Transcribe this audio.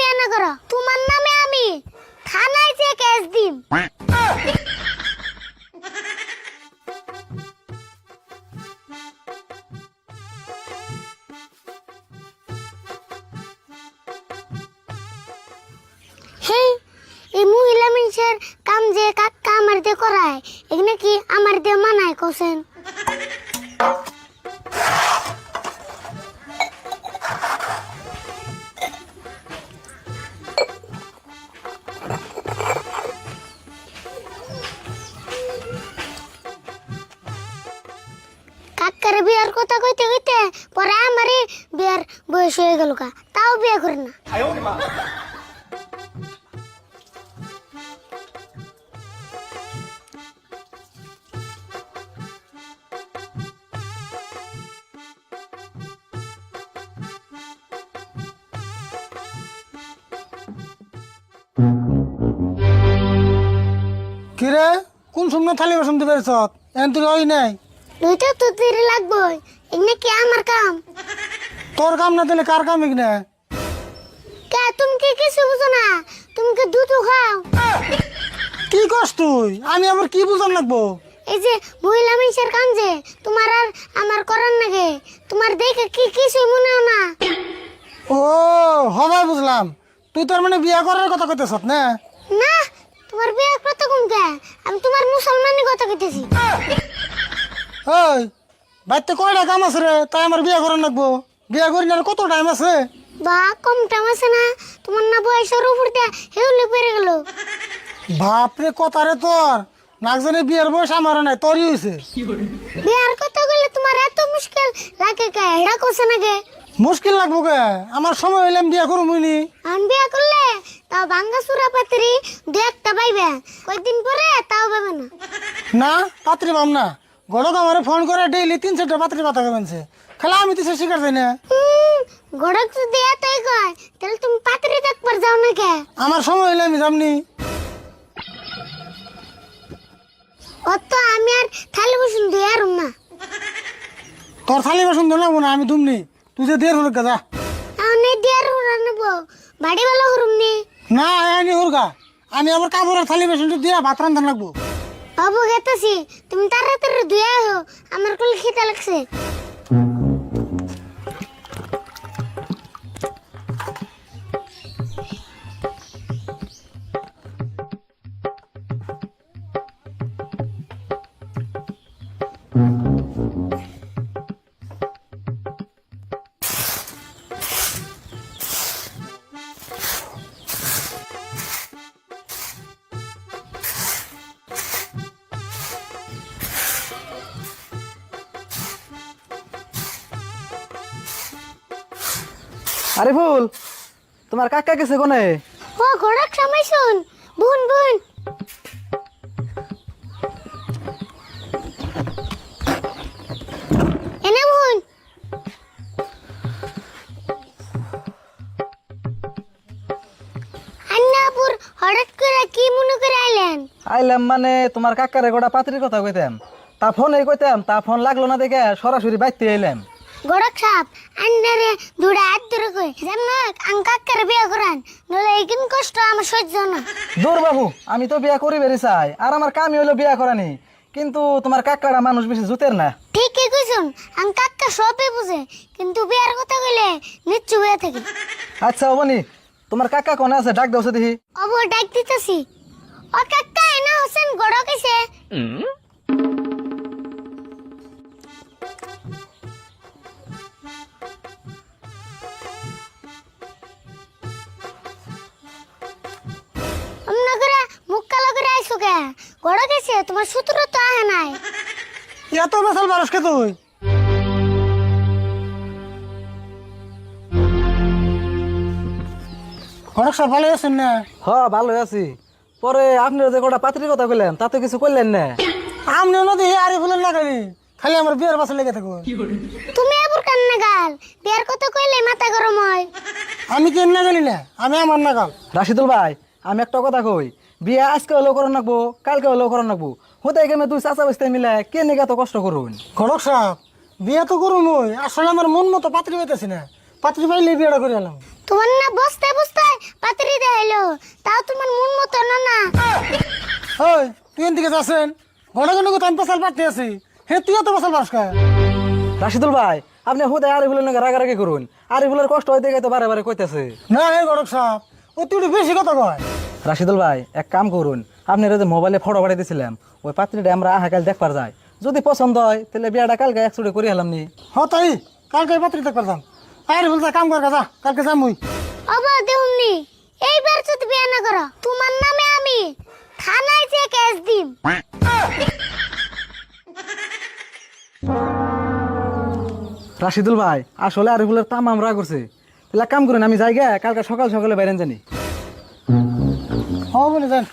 বিয়ে না করো তোমার নামে আমি থানায় যে কেস দিম। হেই, এই মহিলা মানুষের কাম যে কাকা আমার দিয়ে করায় এখানে কি আমার দিয়ে মানায় কোসেন? কাকার বিয়ার কথা কইতে কইতে পরে আমারই বিয়ার বয়স হয়ে গেল কা, তাও বিয়ে করে না। কিরে কোন সময় থালি বাসন দিবে সত এন তুই ওই নাই দুইটা তো দেরি লাগবে, এখানে কি আমার কাম? তোর কাম না দিলে কার কাম এখানে? কে তুমি কি কিছু বুঝো না? তুমি কি দুধ খাও? কি করছ তুই? আমি আবার কি বুঝান লাগবো? এই যে মহিলা মানুষের কাম যে তোমার আর আমার করার নাগে, তোমার দেখে কি কিছু মনে হয় না? ও হবাই বুঝলাম, তুই তোর মানে বিয়া করার কথা কইতেছ না? না, তোমার বিয়ে কত কম কে? আমি তোমার মুসলমানি কথা কইতেছি। ওই বাড়িতে কয়টা কাম আছে রে, তাই আমার বিয়া করার লাগবো? বিয়া করি না আর কত টাইম আছে? বা কম টাইম আছে না? তোমার না বয়সের উপর দিয়ে হেউলে পেরে গেল। বাপরে কথা রে তোর, নাক জানি বিয়ের বয়স আমার নাই, তোরই হয়েছে। বিয়ার কথা গেলে তোমার এত মুশকিল লাগে কে? এটা কোসে নাগে মুশকিল লাগবো কে? আমার সময় হইলাম বিয়া করবো নি। আমি বিয়া করলে তাও ভাঙ্গা চূড়া পাত্রী দু একটা পাইবে, কয়েকদিন পরে তাও পাবে না। না পাত্রী পাম না, গড়ক আমারে ফোন করে ডেইলি 3-4টা পাত্রী কথা কেমনছে, খালি আমি তো সে শিকার যাই না। গড়ক যদি এতই কয় তাহলে তুমি পাত্রী দেখবার যাও না কে? আমার সময় হইলে আমি যামনি। অত আমি আর থালি বসুন দিয়ে আর না। তোর থালি বাসন ধরে লাগবো না, আমি দুমনি, তুই যে দের হলুক যা। আমি দিয়ে আর নেব বাড়ি বেলা হরুম নি। না আমি হুরগা, আমি আবার কাপড়ের থালি বাসন দিয়া ভাত রান্ধা লাগবো। বাবু গেতেছি, তুমি তাড়াতাড়ি ধুয়ে আহো, আমার কোল খিদে লাগছে। আরে ফুল, তোমার কাকা গেছে কোনে? ও গড়ক সময় শুন, বুন বুন এনে বুন। আন্নাপুর হঠাৎ করে কি মনে করে আইলেন? আইলাম মানে তোমার কাকারে গোটা পাত্রীর কথা কইতাম, তা ফোন কইতাম, তা ফোন লাগলো না দেখে সরাসরি বাইতে আইলাম। গড়ক সাপ আন্নারে দুড়া হাত ধরে কই যেমন কাকার বিয়ে করান, নলে এইদিন কষ্ট আমার সহ্য না। দূর বাবু, আমি তো বিয়া করি বেরি চাই, আর আমার কামই হইলো বিয়া করানি, কিন্তু তোমার কাকাটা মানুষ বেশি জুতের না। ঠিকই কইছুন, কাকা সবই বুঝে, কিন্তু বিয়ার কথা কইলে নিচ্ছু হয়ে থাকে। আচ্ছা অবনি, তোমার কাকা কোনে আছে? ডাক দাও দেখি। অব ডাক দিতেছি। ও কাকা এনা হোসেন গড়ক এসে। অমনা করে মুখ কালো করে আইসো কে? গড়ক এসে তোমার সূত্র তো আহে নাই। এত বেসাল মানুষ কে তুই? অনেক সব ভালো আছেন না? হ ভালো আছি। পরে আপনি যে গোটা পাত্রীর কথা কইলেন তাতে কিছু কইলেন না। আমি নদী আরে ফুলেন না খালি, খালি আমার বিয়ের পাশে লেগে থাকো। তুমি এবার কান্না গাল, বিয়ার কথা কইলে মাথা গরম হয়। আমি কেন না গেলি না, আমি আমার না গাল। রাশিদুল ভাই, আমি একটা কথা কই, বিয়ে আজকে হলেও করার নাকবো, কালকে হলেও করার নাকবো। হতে গেমে তুই চাচা বসতে মিলে কে নিয়ে এত কষ্ট করুন? ঘটক সাহেব বিয়ে তো করুম, ওই আসলে আমার মন মতো পাত্রী পাইতেছি না, পাত্রী পাইলে বিয়েটা করে এলাম। তোমার না বসতে বসতে তাও তোমার মন মতো না না। ওই তুই এদিকে যাচ্ছেন ঘন ঘন কথা আমি পেশাল পাঠতে আছি হে তুইও তো পেশাল পাস খায়। রাশিদুল ভাই আপনি হুদায় আরিফুলের নাকি রাগারাগি করুন, আরিফুলের কষ্ট হইতে গিয়ে তো বারে বারে কইতেছে। না হে গরক সাহেব ও তুই একটু বেশি কথা কয়। রাশিদুল ভাই এক কাম করুন, আপনার যে মোবাইলে ফটো পাঠিয়ে দিয়েছিলাম ওই পাত্রীটা আমরা আহাকাল দেখবার যাই, যদি পছন্দ হয় তাহলে বিয়াটা কালকে একসুটে করে হলাম নি। হ তাই কালকে পাত্রী দেখবার যাম। আরে বলতে কাম কর যা কালকে যাম মুই। অবা দেউমনি এইবার যদি বিয়ে না করো তোমার নামে আমি থানায় যে কেস দিম। রাশিদুল ভাই আসলে আরিফুলের তামাম রাগ করছে, তাহলে এক কাম করেন আমি যাই গে কালকে সকাল সকালে বাইরেন জানি। হ বলে যান।